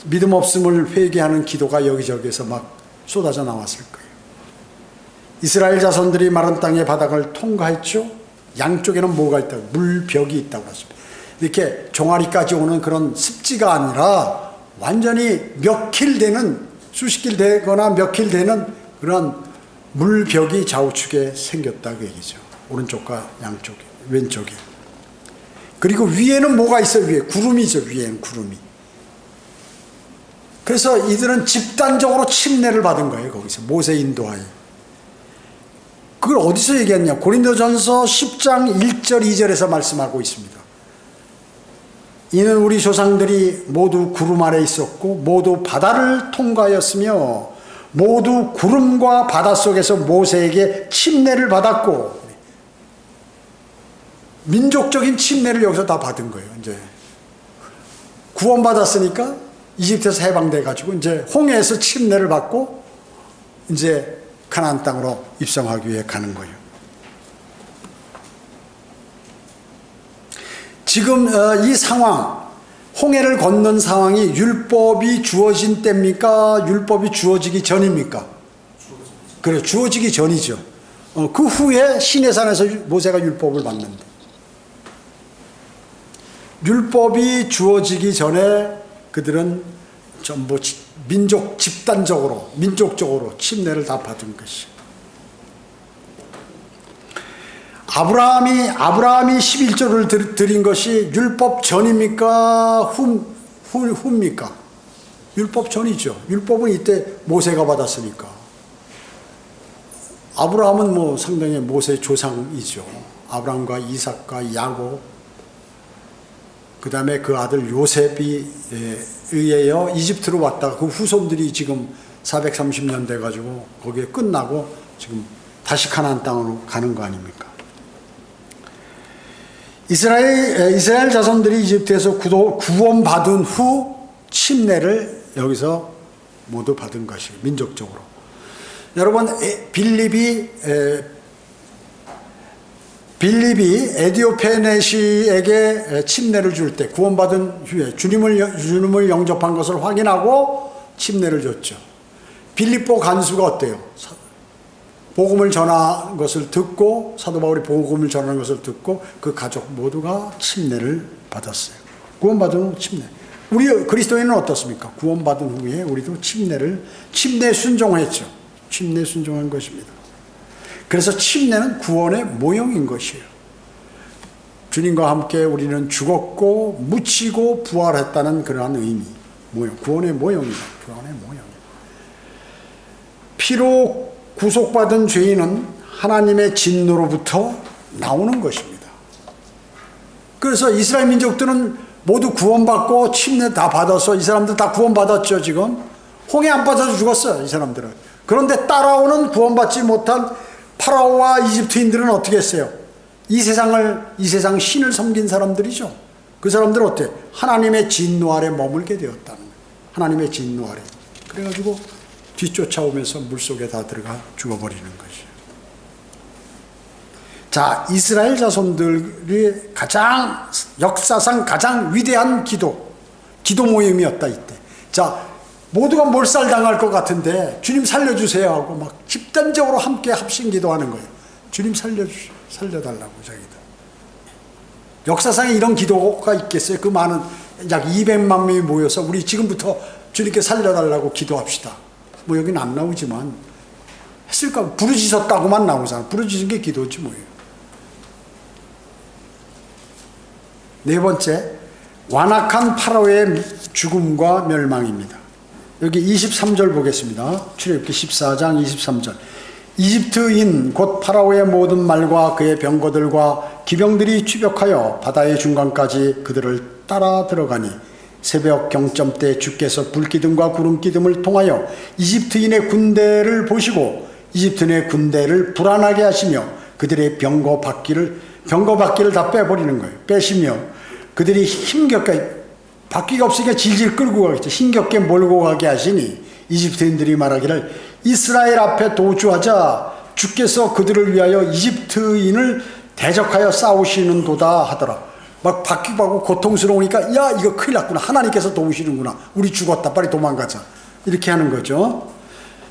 믿음 없음을 회개하는 기도가 여기저기에서 막 쏟아져 나왔을 거예요. 이스라엘 자손들이 마른 땅의 바닥을 통과했죠. 양쪽에는 뭐가 있다고? 물벽이 있다고 했습니다. 이렇게 종아리까지 오는 그런 습지가 아니라 완전히 몇 킬 되는, 수십 킬 되거나 몇 킬 되는 그런 물벽이 좌우측에 생겼다, 그 얘기죠. 오른쪽과 양쪽에, 왼쪽에. 그리고 위에는 뭐가 있어요? 위에 구름이죠. 위에는 구름이. 그래서 이들은 집단적으로 침례를 받은 거예요. 거기서 모세 인도하에. 그걸 어디서 얘기했냐? 고린도전서 10장 1절 2절에서 말씀하고 있습니다. 이는 우리 조상들이 모두 구름 아래 있었고 모두 바다를 통과하였으며 모두 구름과 바다 속에서 모세에게 침례를 받았고, 민족적인 침례를 여기서 다 받은 거예요. 이제 구원받았으니까 이집트에서 해방돼 가지고 이제 홍해에서 침례를 받고 이제 가나안 땅으로 입성하기 위해 가는 거예요. 지금 이 상황, 홍해를 건넌 상황이 율법이 주어진 때입니까? 율법이 주어지기 전입니까? 그래, 주어지기 전이죠. 그 후에 시내산에서 모세가 율법을 받는데, 율법이 주어지기 전에 그들은 전부 민족적으로 침례를 다 받은 것이. 아브라함이 11조를 드린 것이 율법 전입니까? 후입니까? 율법 전이죠. 율법은 이때 모세가 받았으니까. 아브라함은 뭐 상당히 모세의 조상이죠. 아브라함과 이삭과 야곱. 그 다음에 그 아들 요셉이 의하여 이집트로 왔다가 그 후손들이 지금 430년 돼가지고 거기에 끝나고 지금 다시 가나안 땅으로 가는 거 아닙니까? 이스라엘 자손들이 이집트에서 구원받은 후 침례를 여기서 모두 받은 것이에요. 민족적으로. 여러분, 빌립이 에디오페네시에게 침례를 줄 때 구원받은 후에 주님을 영접한 것을 확인하고 침례를 줬죠. 빌립보 간수가 어때요? 복음을 전한 것을 듣고, 사도 바울이 복음을 전하는 것을 듣고 그 가족 모두가 침례를 받았어요. 구원받은 후 침례. 우리 그리스도인은 어떻습니까? 구원받은 후에 우리도 침례 순종했죠. 침례 순종한 것입니다. 그래서 침례는 구원의 모형인 것이에요. 주님과 함께 우리는 죽었고 묻히고 부활했다는 그러한 의미, 구원의 모형입니다. 구원의 모형. 피로 구속받은 죄인은 하나님의 진노로부터 나오는 것입니다. 그래서 이스라엘 민족들은 모두 구원받고 침례 다 받아서 이 사람들 다 구원받았죠. 지금 홍해 안 빠져서 죽었어요. 이 사람들은. 그런데 따라오는 구원받지 못한 파라오와 이집트인들은 어떻게 했어요? 이 세상 신을 섬긴 사람들이죠. 그 사람들은 어때? 하나님의 진노 아래 머물게 되었다는 거예요. 하나님의 진노 아래. 그래가지고 뒤쫓아오면서 물속에 다 들어가 죽어버리는 것이에요. 자, 이스라엘 자손들이 역사상 가장 위대한 기도 모임이었다, 이때. 자, 모두가 몰살당할 것 같은데 주님 살려주세요 하고 막 집단적으로 함께 합심 기도하는 거예요. 주님 살려달라고 자기들. 역사상에 이런 기도가 있겠어요? 그 많은 약 200만 명이 모여서 우리 지금부터 주님께 살려달라고 기도합시다. 뭐 여기는 안 나오지만 했을까? 부르짖었다고만 나오잖아. 부르짖은 게 기도지 뭐예요. 네 번째, 완악한 파라오의 죽음과 멸망입니다. 여기 23절 보겠습니다. 출애굽기 14장 23절. 이집트인 곧 파라오의 모든 말과 그의 병거들과 기병들이 추격하여 바다의 중간까지 그들을 따라 들어가니 새벽 경점 때 주께서 불기둥과 구름기둥을 통하여 이집트인의 군대를 보시고 이집트인의 군대를 불안하게 하시며 그들의 병거 바퀴를 다 빼버리는 거예요. 빼시며 그들이 힘겹게, 바퀴가 없으니까 질질 끌고 가겠죠. 힘겹게 몰고 가게 하시니 이집트인들이 말하기를 이스라엘 앞에 도주하자 주께서 그들을 위하여 이집트인을 대적하여 싸우시는도다 하더라. 막 바퀴하고 고통스러우니까 야 이거 큰일 났구나. 하나님께서 도우시는구나. 우리 죽었다. 빨리 도망가자. 이렇게 하는 거죠.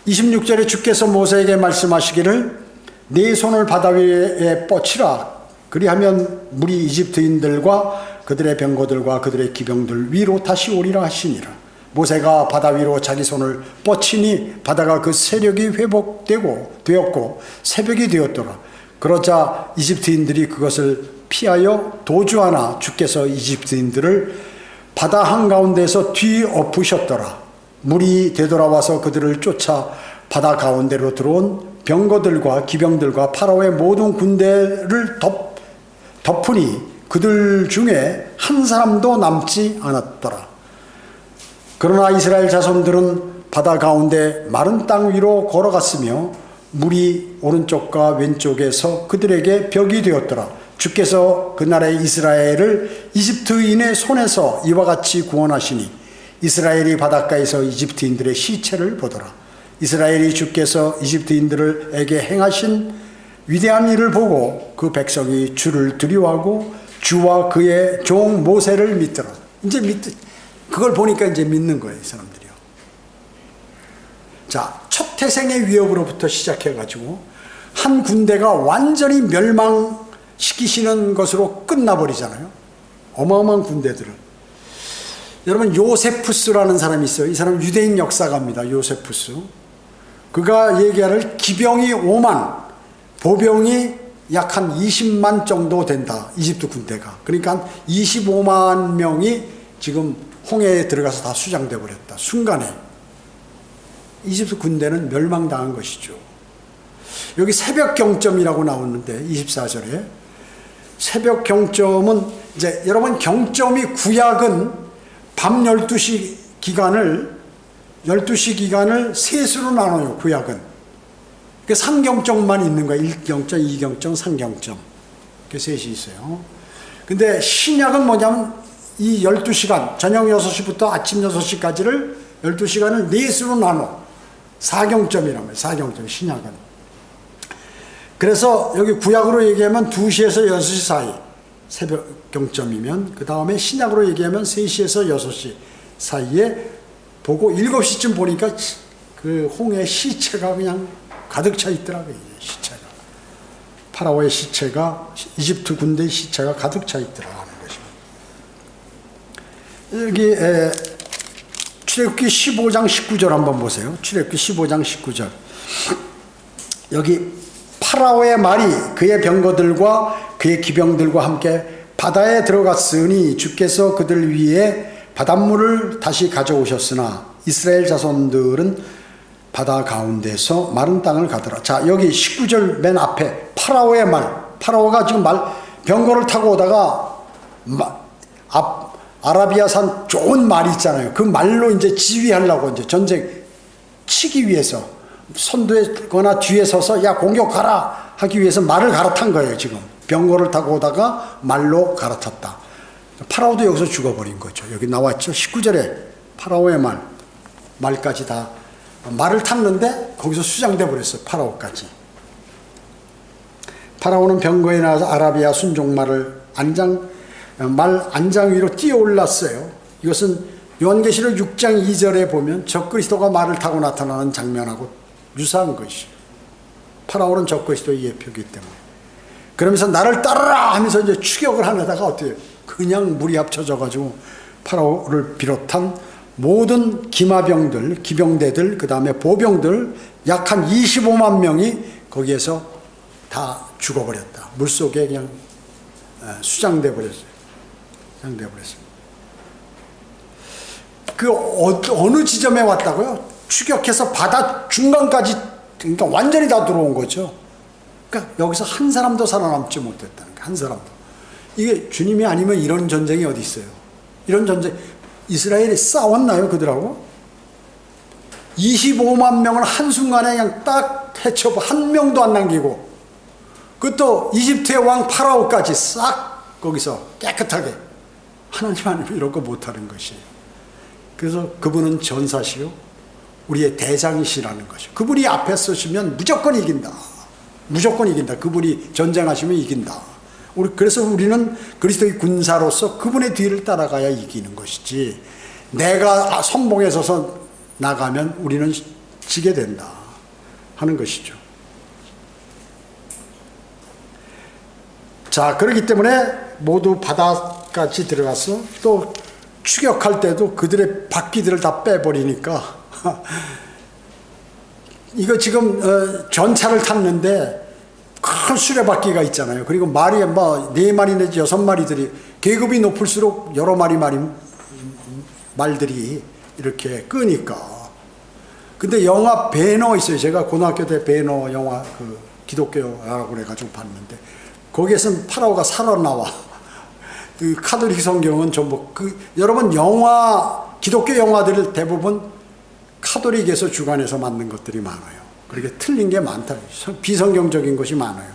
26절에 주께서 모세에게 말씀하시기를 네 손을 바다 위에 뻗치라. 그리하면 물이 이집트인들과 그들의 병거들과 그들의 기병들 위로 다시 오리라 하시니라. 모세가 바다 위로 자기 손을 뻗치니 바다가 그 세력이 되었고 새벽이 되었더라. 그러자 이집트인들이 그것을 피하여 도주하나 주께서 이집트인들을 바다 한가운데서 뒤엎으셨더라. 물이 되돌아와서 그들을 쫓아 바다 가운데로 들어온 병거들과 기병들과 파라오의 모든 군대를 덮으니 그들 중에 한 사람도 남지 않았더라. 그러나 이스라엘 자손들은 바다 가운데 마른 땅 위로 걸어갔으며 물이 오른쪽과 왼쪽에서 그들에게 벽이 되었더라. 주께서 그날에 이스라엘을 이집트인의 손에서 이와 같이 구원하시니 이스라엘이 바닷가에서 이집트인들의 시체를 보더라. 이스라엘이 주께서 이집트인들에게 행하신 위대한 일을 보고 그 백성이 주를 두려워하고 주와 그의 종 모세를 믿더라. 이제 그걸 보니까 이제 믿는 거예요, 이 사람들이요. 자, 첫 태생의 위협으로부터 시작해가지고 한 군대가 완전히 멸망시키시는 것으로 끝나버리잖아요. 어마어마한 군대들을. 여러분, 요세푸스라는 사람이 있어요. 이 사람은 유대인 역사가입니다. 요세푸스. 그가 얘기하를 기병이 5만, 보병이 약 한 20만 정도 된다. 이집트 군대가. 그러니까 한 25만 명이 지금 홍해에 들어가서 다 수장돼 버렸다. 순간에. 이집트 군대는 멸망당한 것이죠. 여기 새벽 경점이라고 나오는데 24절에 새벽 경점은 이제 여러분 경점이 구약은 밤 12시 기간을 12시 기간을 셋으로 나눠요. 구약은. 그 상경점만 있는 거예요. 1경점, 2경점, 3경점. 그 셋이 있어요. 근데 신약은 뭐냐면 이 12시간, 저녁 6시부터 아침 6시까지를 12시간을 넷으로 나눠. 4경점이라면 4경점, 신약은. 그래서 여기 구약으로 얘기하면 2시에서 6시 사이, 새벽 경점이면, 그 다음에 신약으로 얘기하면 3시에서 6시 사이에 보고 7시쯤 보니까 그 홍해 시체가 그냥 가득 차 있더라고요. 시체가. 파라오의 시체가, 이집트 군대의 시체가 가득 차 있더라고 하는 것입니다. 여기 출애굽기 15장 19절 한번 보세요. 출애굽기 15장 19절. 여기 파라오의 말이 그의 병거들과 그의 기병들과 함께 바다에 들어갔으니 주께서 그들 위에 바닷물을 다시 가져오셨으나 이스라엘 자손들은 바다 가운데서 마른 땅을 가더라. 자, 여기 19절 맨 앞에 파라오의 말. 파라오가 지금 병거를 타고 오다가 아라비아산 좋은 말이 있잖아요. 그 말로 이제 지휘하려고 이제 전쟁 치기 위해서 선두에거나 뒤에 서서 야 공격하라 하기 위해서 말을 갈아탄 거예요. 지금 병거를 타고 오다가 말로 갈아탔다. 파라오도 여기서 죽어버린 거죠. 여기 나왔죠. 19절에 파라오의 말까지 다 말을 탔는데 거기서 수장돼 버렸어요. 파라오까지. 파라오는 병거에 나와서 아라비아 순종말을 안장 위로 뛰어 올랐어요. 이것은 요한계시록 6장 2절에 보면 적그리스도가 말을 타고 나타나는 장면하고 유사한 것이에요. 파라오는 적그리스도의 예표이기 때문에. 그러면서 나를 따르라 하면서 이제 추격을 하려다가 어때요? 그냥 물이 합쳐져가지고 파라오를 비롯한 모든 기마병들, 기병대들, 그 다음에 보병들 약 한 25만 명이 거기에서 다 죽어버렸다. 물속에 그냥 수장돼 버렸어요. 수장돼 버렸습니다. 그 어느 지점에 왔다고요? 추격해서 바다 중간까지, 그러니까 완전히 다 들어온 거죠. 그러니까 여기서 한 사람도 살아남지 못했다는 거예요. 한 사람도. 이게 주님이 아니면 이런 전쟁이 어디 있어요? 이런 전쟁, 이스라엘이 싸웠나요, 그들하고? 25만 명을 한순간에 그냥 딱 해쳐버, 한 명도 안 남기고, 그것도 이집트의 왕 파라오까지 싹 거기서 깨끗하게. 하나님 아니면 이런 거 못하는 것이에요. 그래서 그분은 전사시요, 우리의 대장이시라는 것이요. 그분이 앞에 서시면 무조건 이긴다. 무조건 이긴다. 그분이 전쟁하시면 이긴다. 그래서 우리는 그리스도의 군사로서 그분의 뒤를 따라가야 이기는 것이지, 내가 선봉에 서서 나가면 우리는 지게 된다 하는 것이죠. 자, 그렇기 때문에 모두 바다까지 들어가서 또 추격할 때도 그들의 바퀴들을 다 빼버리니까 이거 지금 전차를 탔는데 큰 수레바퀴가 있잖아요. 그리고 말이 뭐 4마리 내지 6마리들이, 계급이 높을수록 여러 마리 말들이 이렇게 끄니까. 근데 영화 배너 있어요. 제가 고등학교 때 배너 영화, 그 기독교 영화라고 그래가지고 봤는데, 거기에서는 파라오가 살아나와. 그 카톨릭 성경은 전부 여러분 기독교 영화들을 대부분 카톨릭에서 주관해서 만든 것들이 많아요. 그렇게 틀린 게 많다. 비성경적인 것이 많아요.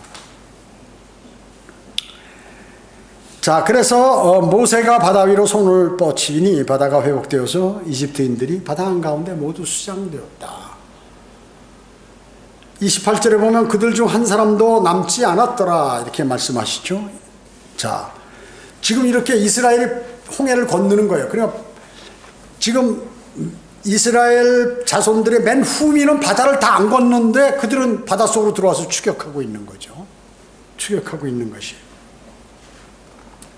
자, 그래서 모세가 바다 위로 손을 뻗치니 바다가 회복되어서 이집트인들이 바다 한가운데 모두 수장되었다. 28절에 보면 그들 중 한 사람도 남지 않았더라 이렇게 말씀하시죠. 자, 지금 이렇게 이스라엘이 홍해를 건너는 거예요. 그러니까 지금 이스라엘 자손들의 맨 후미는 바다를 다 안 건너는데 그들은 바닷속으로 들어와서 추격하고 있는 거죠. 추격하고 있는 것이.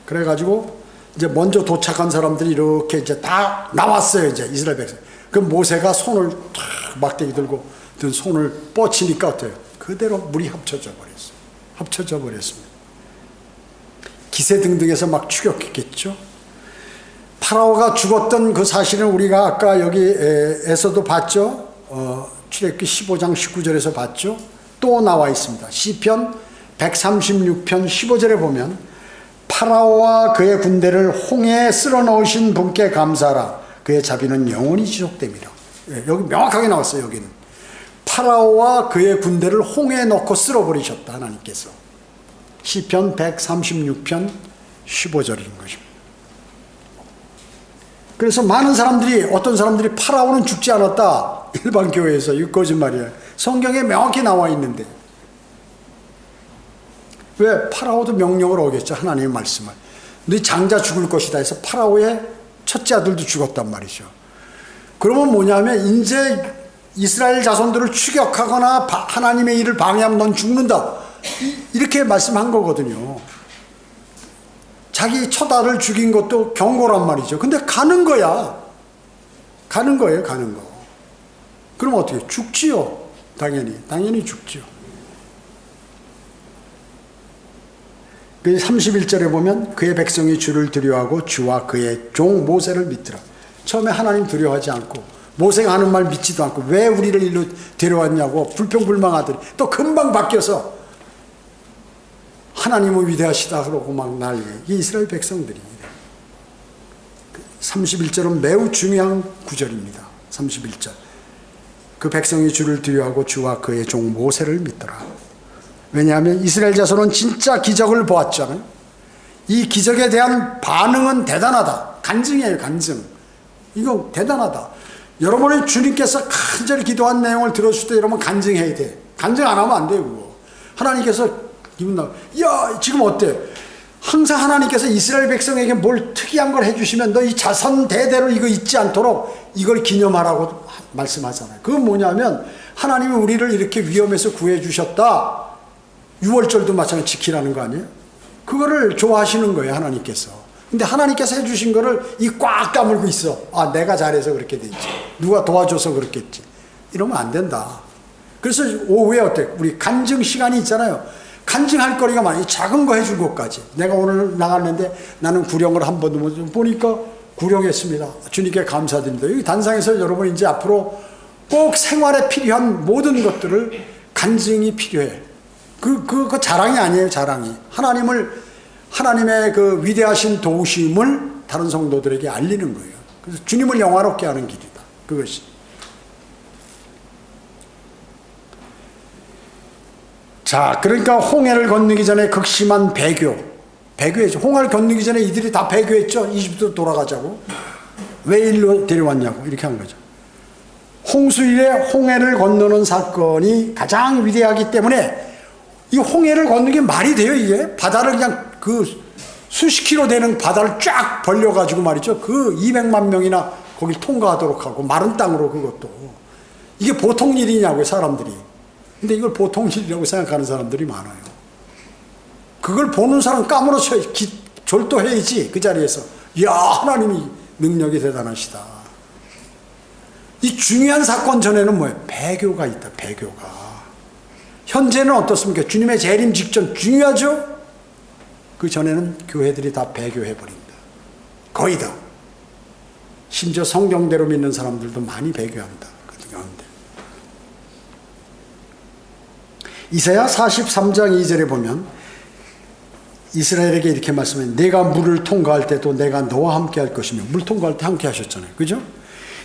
그래가지고 이제 먼저 도착한 사람들이 이렇게 이제 다 나왔어요. 이제 이스라엘 백성. 그럼 모세가 손을 탁 막대기 들고 든 손을 뻗치니까 어때요? 그대로 물이 합쳐져 버렸어요. 합쳐져 버렸습니다. 기세등등해서 막 추격했겠죠. 파라오가 죽었던 그 사실은 우리가 아까 여기에서도 봤죠. 출애굽기 15장 19절에서 봤죠. 또 나와 있습니다. 시편 136편 15절에 보면 파라오와 그의 군대를 홍해에 쓸어 넣으신 분께 감사하라. 그의 자비는 영원히 지속됩니다. 여기 명확하게 나왔어요. 여기는 파라오와 그의 군대를 홍해에 넣고 쓸어버리셨다. 하나님께서. 시편 136편 15절인 것입니다. 그래서 많은 사람들이, 어떤 사람들이 파라오는 죽지 않았다. 일반 교회에서. 이거 거짓말이에요. 성경에 명확히 나와 있는데. 왜? 파라오도 명령을 어겼죠. 하나님의 말씀을. 네 장자 죽을 것이다 해서 파라오의 첫째 아들도 죽었단 말이죠. 그러면 뭐냐면 이제 이스라엘 자손들을 추격하거나 하나님의 일을 방해하면 넌 죽는다. 이렇게 말씀한 거거든요. 자기 첫 아들 죽인 것도 경고란 말이죠. 근데 가는 거야. 가는 거예요. 가는 거. 그럼 어떻게? 죽지요. 당연히 죽지요. 31절에 보면 그의 백성이 주를 두려워하고 주와 그의 종 모세를 믿더라. 처음에 하나님 두려워하지 않고 모세가 하는 말 믿지도 않고 왜 우리를 일로 데려왔냐고 불평불만하더니 또 금방 바뀌어서 하나님은 위대하시다 그러고 막 난리. 이게 이스라엘 백성들이. 31절은 매우 중요한 구절입니다. 31절. 그 백성이 주를 두려워하고 주와 그의 종 모세를 믿더라. 왜냐하면 이스라엘 자손은 진짜 기적을 보았잖아요. 이 기적에 대한 반응은 대단하다. 간증이에요. 간증. 이거 대단하다. 여러분이 주님께서 간절히 기도한 내용을 들었을 때 여러분 간증해야 돼. 간증 안 하면 안 돼요. 그거. 하나님께서 기분 나. 야 지금 어때? 항상 하나님께서 이스라엘 백성에게 뭘 특이한 걸 해주시면 너 이 자손 대대로 이거 잊지 않도록 이걸 기념하라고 말씀하잖아요. 그건 뭐냐면 하나님이 우리를 이렇게 위험에서 구해주셨다. 6월절도 마찬가지 지키라는 거 아니에요? 그거를 좋아하시는 거예요. 하나님께서. 근데 하나님께서 해주신 거를 이 꽉 까물고 있어. 아 내가 잘해서 그렇게 됐지. 누가 도와줘서 그렇겠지. 이러면 안 된다. 그래서 오후에 어때? 우리 간증 시간이 있잖아요. 간증할 거리가 많이 작은 거 해줄 것까지. 내가 오늘 나갔는데 나는 구령을 한 번도 못 보니까 구령했습니다. 주님께 감사드립니다. 이 단상에서 여러분 이제 앞으로 꼭 생활에 필요한 모든 것들을 간증이 필요해. 그 자랑이 아니에요. 자랑이. 하나님의 그 위대하신 도우심을 다른 성도들에게 알리는 거예요. 그래서 주님을 영화롭게 하는 길이다. 그것이. 자, 그러니까 홍해를 건너기 전에 극심한 배교했죠. 홍해를 건너기 전에 이들이 다 배교했죠. 이집트로 돌아가자고. 왜 일로 데려왔냐고 이렇게 한 거죠. 홍수일에 홍해를 건너는 사건이 가장 위대하기 때문에 이 홍해를 건너는 게 말이 돼요. 이게 바다를 그냥 그 수십 킬로 되는 바다를 쫙 벌려가지고 말이죠. 그 200만 명이나 거길 통과하도록 하고 마른 땅으로 그것도. 이게 보통 일이냐고요. 사람들이. 근데 이걸 보통 일이라고 생각하는 사람들이 많아요. 그걸 보는 사람 까무러쳐 졸도해야지. 그 자리에서. 이야 하나님이 능력이 대단하시다. 이 중요한 사건 전에는 뭐예요? 배교가 있다. 배교가. 현재는 어떻습니까? 주님의 재림 직전 중요하죠? 그 전에는 교회들이 다 배교해버린다. 거의 다. 심지어 성경대로 믿는 사람들도 많이 배교한다. 그 가운데. 이사야 43장 2절에 보면 이스라엘에게 이렇게 말씀해. 내가 물을 통과할 때도 내가 너와 함께 할 것이며. 물 통과할 때 함께 하셨잖아요. 그죠?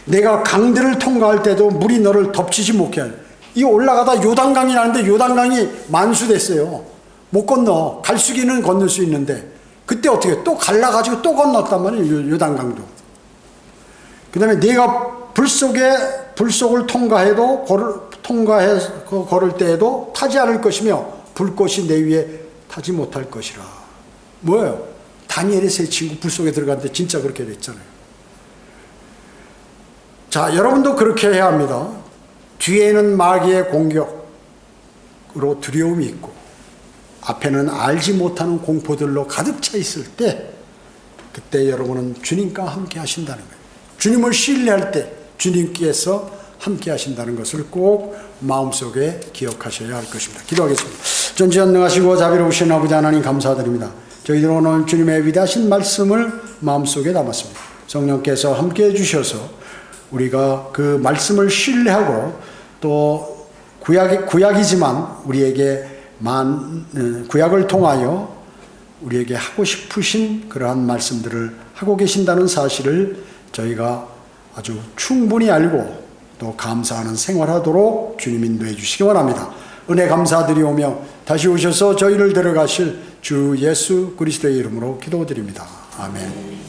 내가 강들을 통과할 때도 물이 너를 덮치지 못게 할. 이 올라가다 요단강이 나는데 요단강이 만수됐어요. 못 건너. 갈수기는 건널 수 있는데 그때 어떻게 또 갈라가지고 또 건넜단 말이에요. 요단강도. 그 다음에 네가 불속을 통과해도 걸을 때에도 타지 않을 것이며 불꽃이 내 위에 타지 못할 것이라. 뭐예요? 다니엘의 세 친구 불속에 들어갔는데 진짜 그렇게 됐잖아요. 자, 여러분도 그렇게 해야 합니다. 뒤에는 마귀의 공격으로 두려움이 있고 앞에는 알지 못하는 공포들로 가득 차 있을 때 그때 여러분은 주님과 함께 하신다는 거예요. 주님을 신뢰할 때 주님께서 함께 하신다는 것을 꼭 마음속에 기억하셔야 할 것입니다. 기도하겠습니다. 전지전능하시고 자비로우신 아버지 하나님 감사드립니다. 저희들은 오늘 주님의 위대하신 말씀을 마음속에 담았습니다. 성령께서 함께 해주셔서 우리가 그 말씀을 신뢰하고 또 구약이지만 우리에게 구약을 통하여 우리에게 하고 싶으신 그러한 말씀들을 하고 계신다는 사실을 저희가 아주 충분히 알고 또 감사하는 생활하도록 주님 인도해 주시기 원합니다. 은혜 감사드리오며 다시 오셔서 저희를 데려가실 주 예수 그리스도의 이름으로 기도드립니다. 아멘.